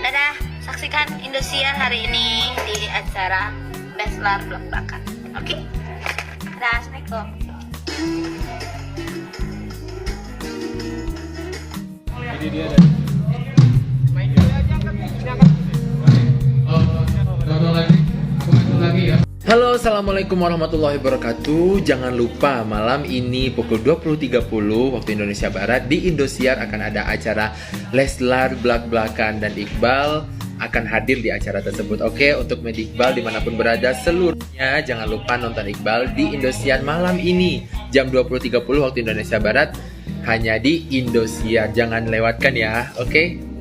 Dadah, saksikan Indosiar hari ini di acara Leslar Blak Blakan. Oke? Dadah, Assalamualaikum. Jadi dia ada. Halo, assalamualaikum warahmatullahi wabarakatuh. Jangan lupa malam ini pukul 20.30 waktu Indonesia Barat di Indosiar akan ada acara Leslar Blak Blakan dan Iqbal akan hadir di acara tersebut. Oke, untuk Meli Iqbal dimanapun berada seluruhnya jangan lupa nonton Iqbal di Indosiar malam ini jam 20.30 waktu Indonesia Barat hanya di Indosiar. Jangan lewatkan ya, oke?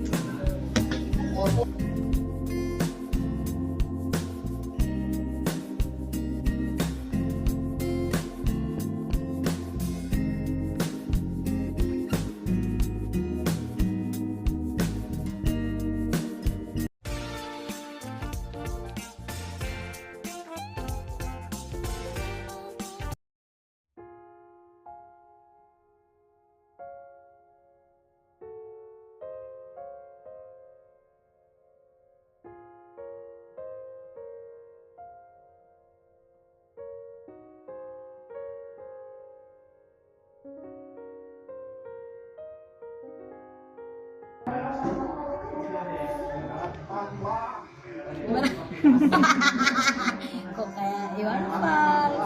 Kok kayak Iwan Fals?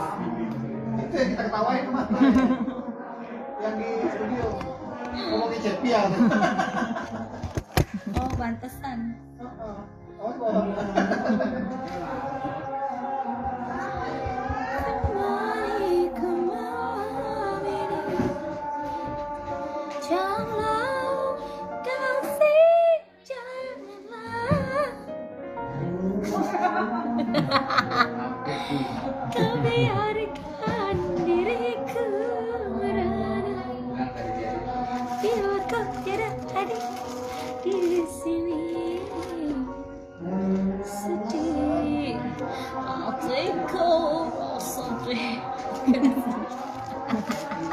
Itu yang kita ketawain mah. Yang di studio ngomong di chat ya. Oh, pantesan. Kau biarkan diriku merana bila kau tidak ada di sini. Sedih hatiku sedih.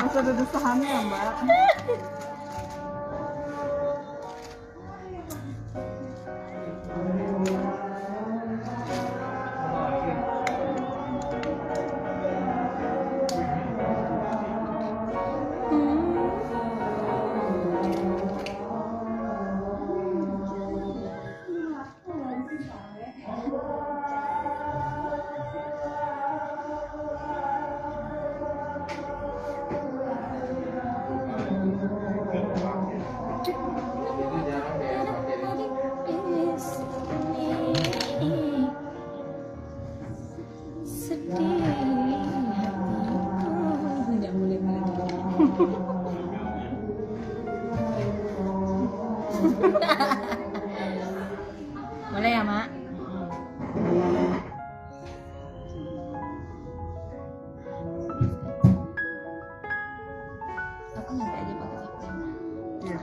Masa ada desahannya Mbak? Boleh ya, Mak? Aku nanti aja pakai kapten. Iya.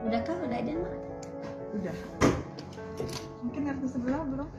Udah kah? Udah aja, Mak? Udah. Mungkin RT sebelah belum?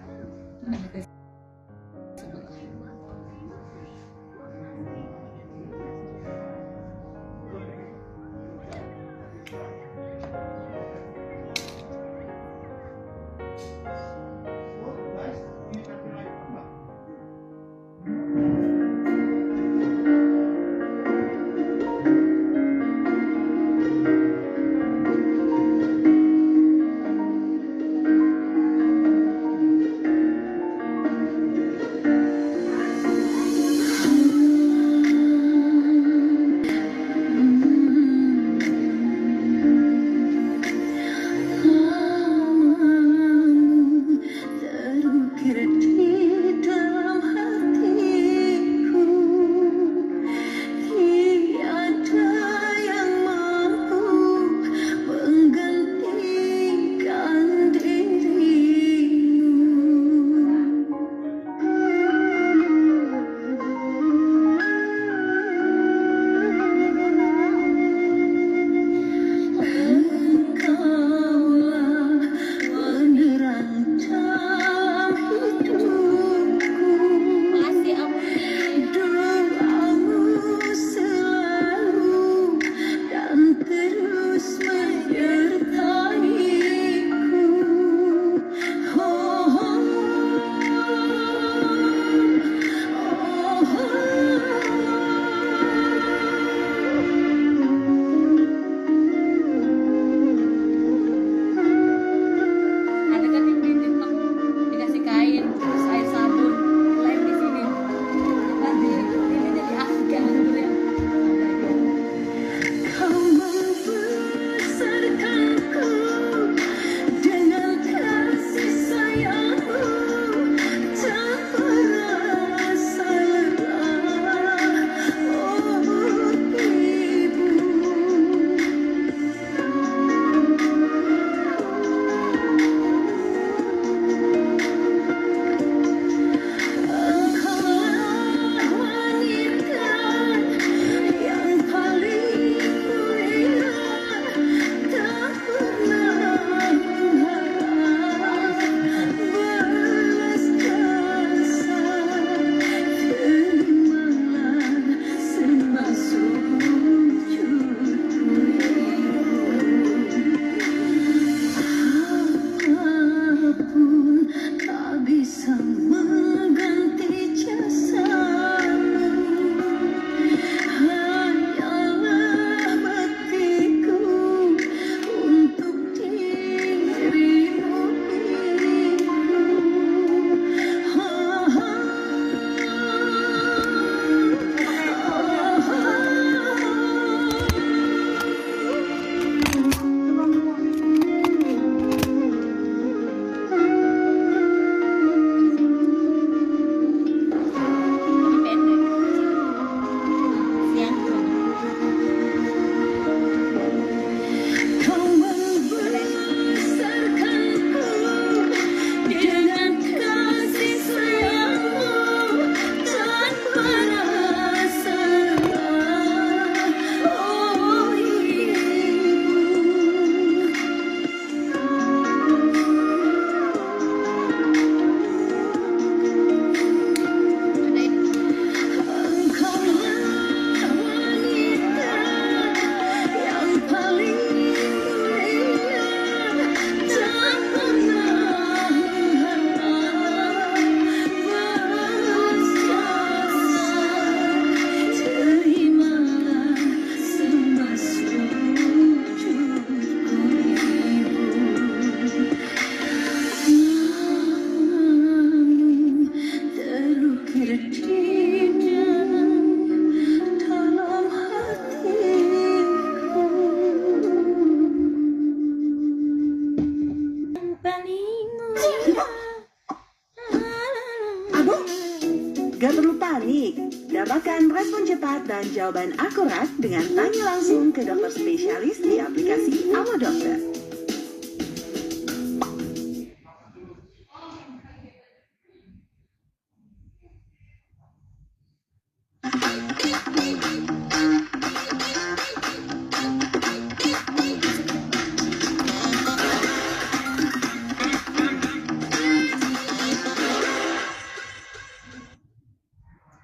cepat dan jawaban akurat dengan tanya langsung ke dokter spesialis di aplikasi Ama Dokter.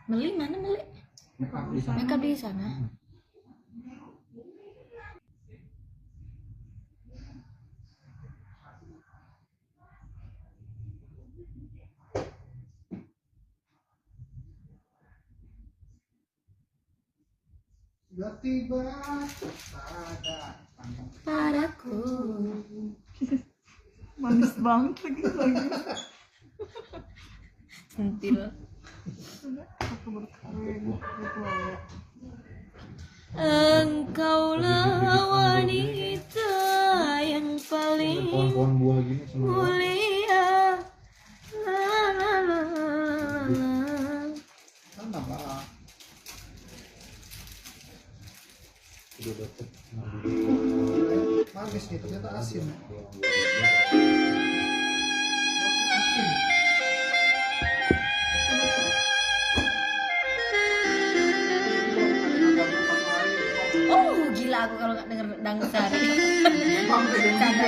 Meli mana Meli? Makeup di sana. Sudah tiba pada Padaku. Manis banget lagi. Sentil. Aku berkawin. Berkeluarga. Engkaulah wanita yang paling pohon-pohon buah gini semua. mulia. La la la la. Mana Pak? Udah dapet. Manis nih, ternyata asin. Asin. Oh gila aku kalau nggak denger dangdut sehari. Canda.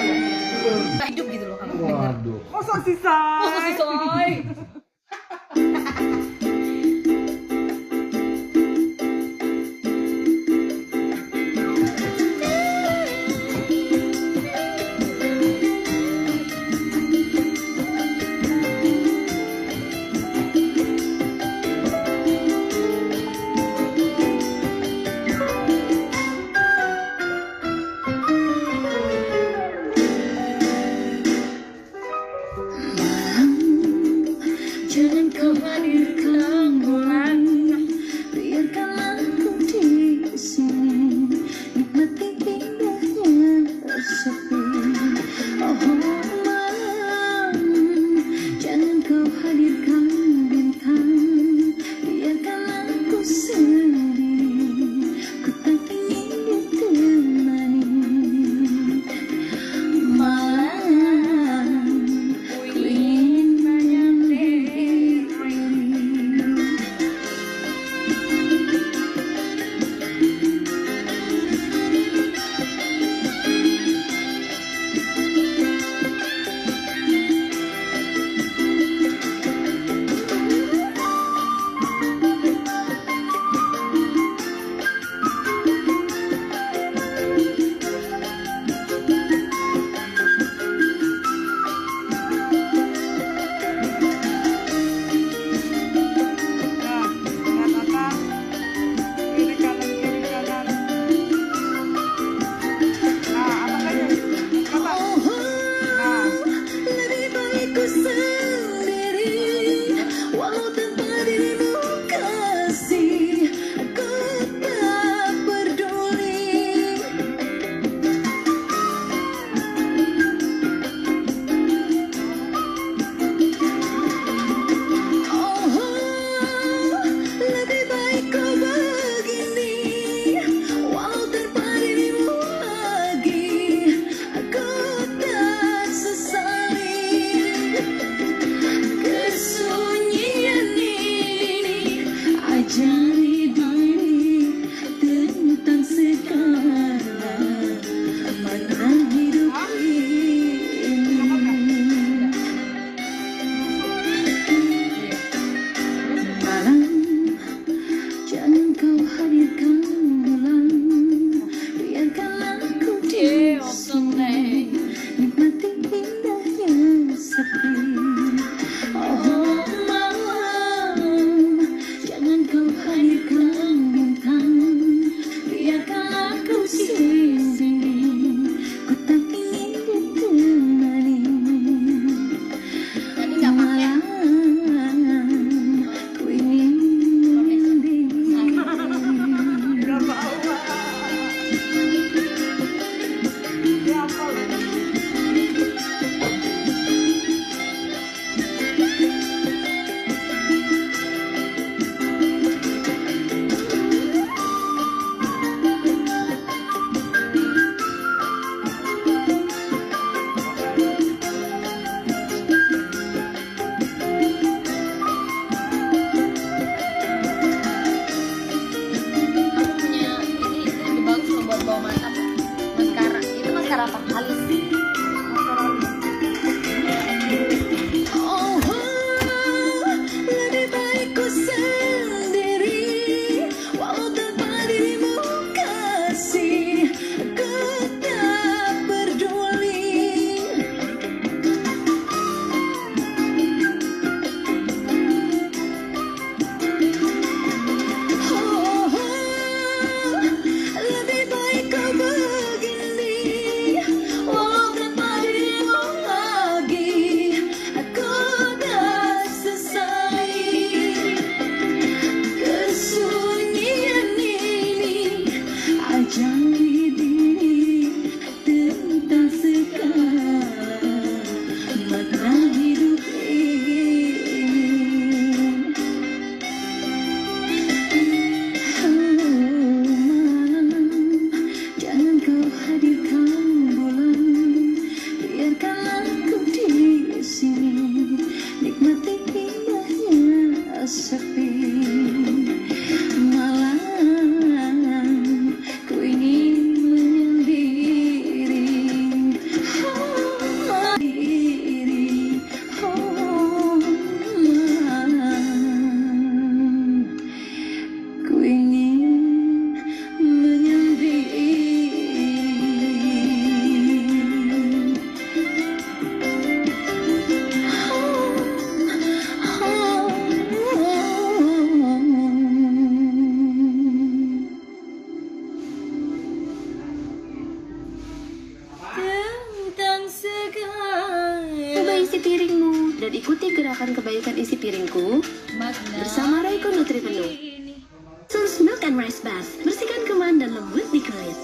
Nggak hidup gitu loh kalau denger. Waduh. Masa sih, Say? Oh si Soy. piringmu dan ikuti gerakan kebaikan isi piringku bersama Raiko Nutri Penuh. Source Milk and Rice Bath, bersihkan keman dan lembut di kulit.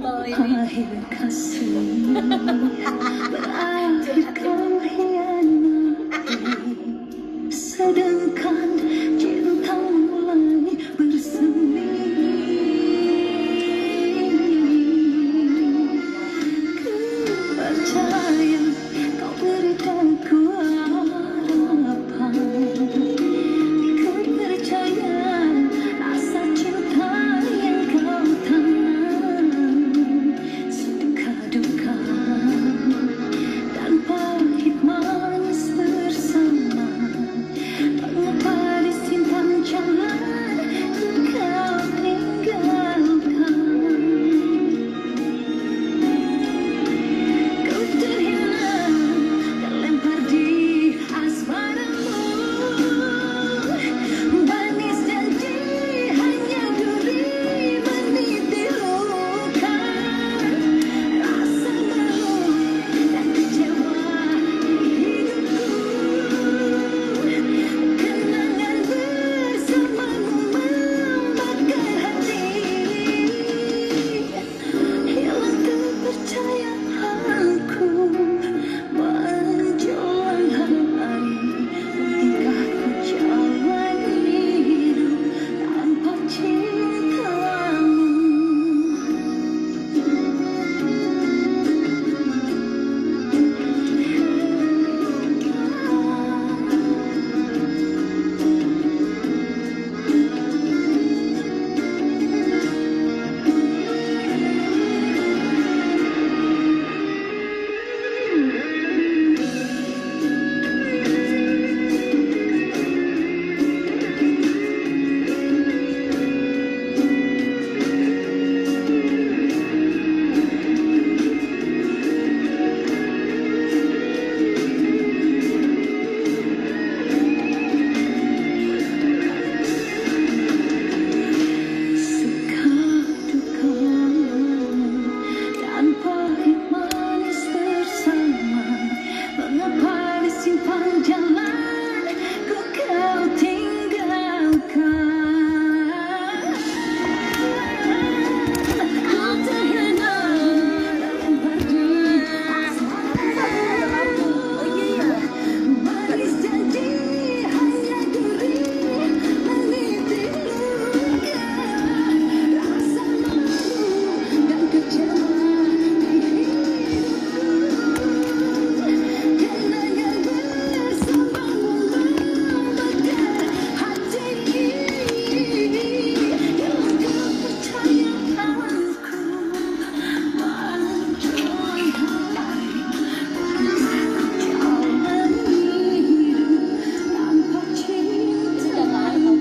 Akhir kasih berakhir kau hianati, sedangkan cinta mulai bersemi. Ku percaya kau berikan ku harapan, ku percaya rasa cinta yang kau tanam, suka duka dan pahit manis bersama. Mengapa disimpan jalan kau tinggalkan? Kau terhina, terlempar di asmaramu. Manis janji hanya duri meniti luka. Rasa malu dan kecewa di hidupku. Kenangan bersamamu membakar hati. Hilang kepercayaanku menjelang hari, hingga ku jalani hidup tanpa cintamu. Suka duka dan pahit manis bersama. Mengapa disimpan jalan ku kau tinggalkan? Kau terhina, terlempar di asmaramu. Manis janji hanya duri meniti luka. Rasa malu dan kecewa di hidupku. Kenangan bersamamu membakar hati. Hilang kepercayaanku menjelang hari, jalani hidup tanpa cintamu.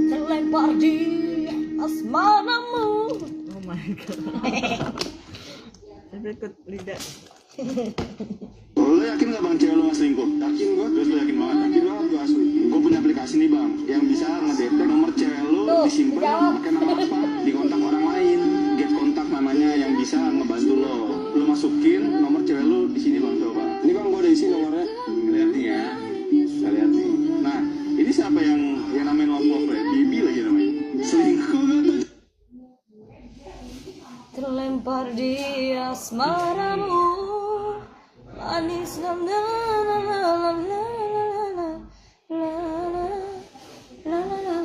Terlempar di asmaramu. Oh my god. Saya ikut lidah. Lo yakin gak bang cewek lo gak selingkuh? Yakin gue, terus lo yakin banget? Yakin banget gue asli. Gue punya aplikasi nih bang, yang bisa ngedetek nomor cewek lo disimpan pakai nama apa? Di kontak orang lain. Get kontak namanya, yang bisa ngebantu lo. Lo masukin nomor cewek lo di sini bang, coba. Ini bang gue udah isi nomornya. Lihat nih ya, kita lihat nih. Nah, ini siapa yang namain love ya? Bibi lagi namanya. Selingkuh gak tuh? Terlempar di asmaramu, manis la la la la la la la la la la la.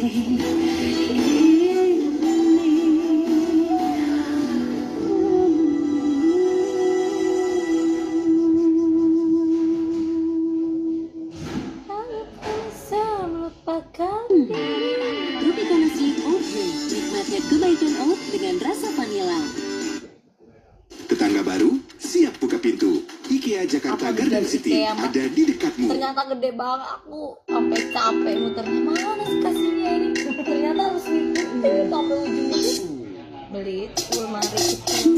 Tropicana Oat nikmatnya kebaikan oat dengan rasa vanila. Tetangga baru, siap buka pintu. IKEA Jakarta Apa Garden di City IKEA, Mak? ada di dekatmu. Ternyata gede banget, aku sampai capek muternya. Mana sih kasihnya ini? Ternyata harus ngikutin sampai ujung-ujung. Beli itu lemari kecil.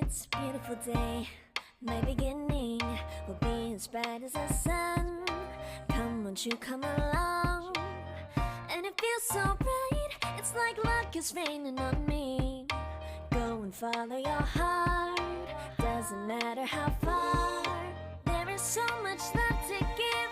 It's a beautiful day. My beginning will be as bright as the sun. Come, won't you come along? And it feels so bright. It's like luck is raining on me. Go and follow your heart. Doesn't matter how far. There is so much love to give.